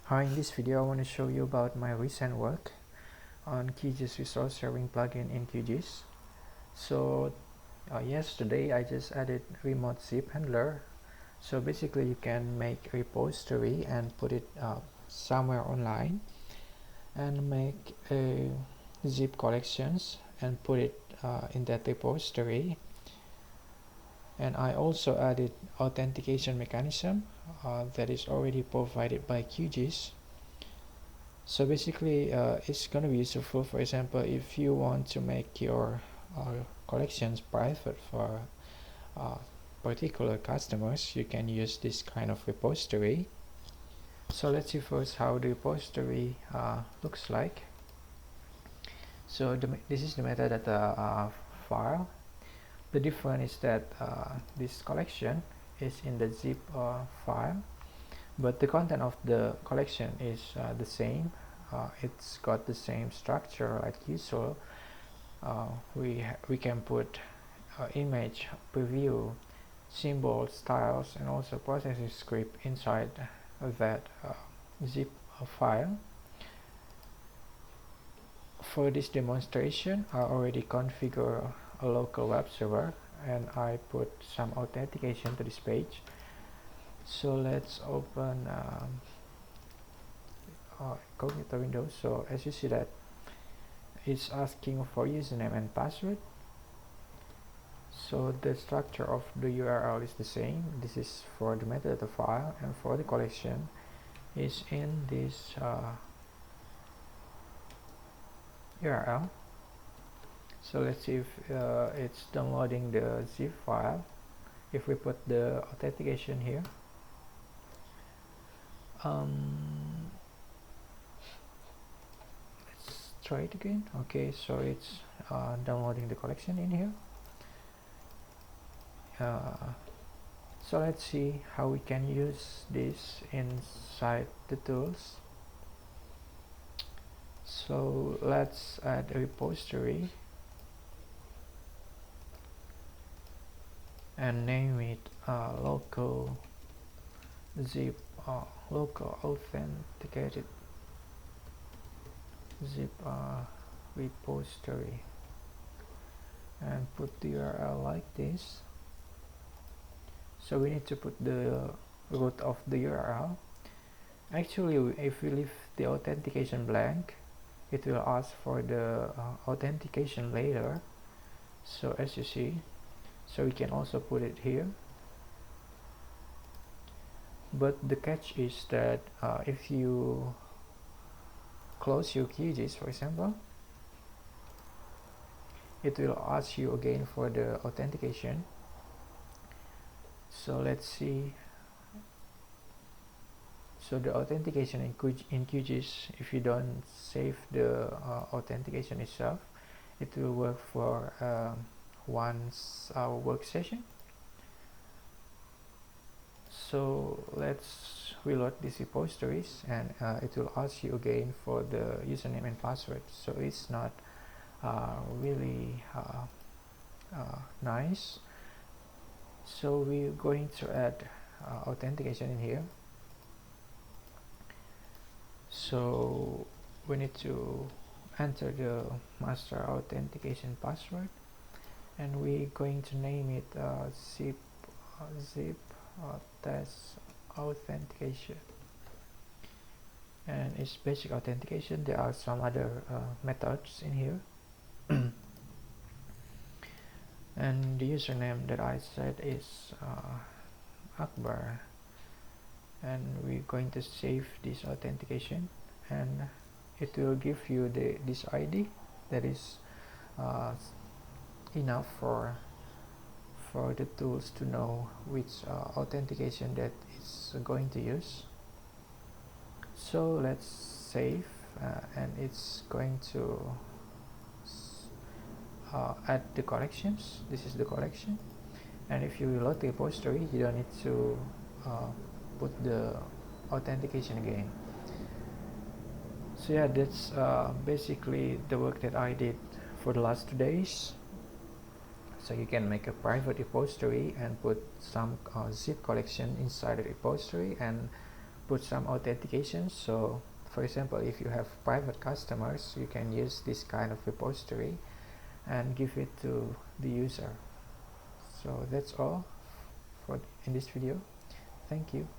Hi, in this video I want to show you about my recent work on QGIS resource sharing plugin in QGIS. So yesterday I just added remote zip handler. So basically you can make a repository and put it somewhere online and make a zip collections and put it in that repository. And I also added authentication mechanism that is already provided by QGIS. So basically it's going to be useful, for example, if you want to make your collections private for particular customers, you can use this kind of repository. So let's see first how the repository looks like. So this is the metadata file. The difference is that this collection is in the zip file, but the content of the collection is the same. It's got the same structure like usual. We can put image, preview, symbols, styles, and also processing script inside that zip file. For this demonstration, I already configure a local web server and I put some authentication to this page. So let's open incognito window. So as you see that it's asking for username and password. So the structure of the URL is the same. This is for the metadata file, and for the collection is in this URL. So let's see if it's downloading the zip file. If we put the authentication here, let's try it again. Okay, so it's downloading the collection in here. So let's see how we can use this inside the tools. So let's add a repository and name it local zip local authenticated zip repository, and put the URL like this. So we need to put the root of the URL. Actually, if we leave the authentication blank, it will ask for the authentication later. So as you see, so we can also put it here. But the catch is that if you close your QGIS, for example, it will ask you again for the authentication. So let's see. So the authentication in QGIS, if you don't save the authentication itself, it will work for once our work session. So let's reload these repositories, and it will ask you again for the username and password. So it's not really nice. So we're going to add authentication in here. So we need to enter the master authentication password, and we're going to name it zip test authentication, and it's basic authentication. There are some other methods in here. And the username that I said is Akbar, and we're going to save this authentication, and it will give you this ID that is enough for the tools to know which authentication that is going to use. So let's save, and it's going to add the collections. This is the collection, and if you reload the repository, you don't need to put the authentication again. So yeah, that's basically the work that I did for the last 2 days. So you can make a private repository and put some zip collection inside the repository, and put some authentication. So for example, if you have private customers, you can use this kind of repository and give it to the user. So that's all for in this video. Thank you.